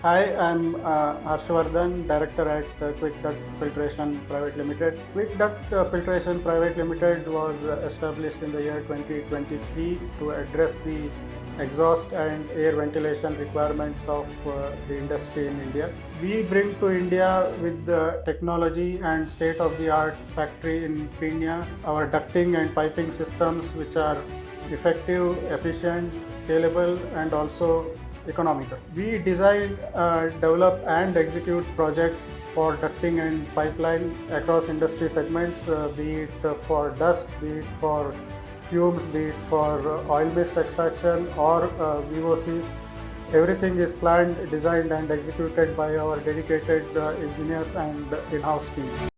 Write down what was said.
Hi, I'm Harshawardhan, Director at Quickduct Filtration Pvt Limited. Quickduct Filtration Pvt Limited was established in the year 2023 to address the exhaust and air ventilation requirements of the industry in India. We bring to India with the technology and state-of-the-art factory in Peenya our ducting and piping systems which are effective, efficient, scalable and also economical. We design, develop and execute projects for ducting and pipeline across industry segments, be it for dust, be it for fumes, be it for oil mist extraction or VOCs. Everything is planned, designed and executed by our dedicated engineers and in-house team.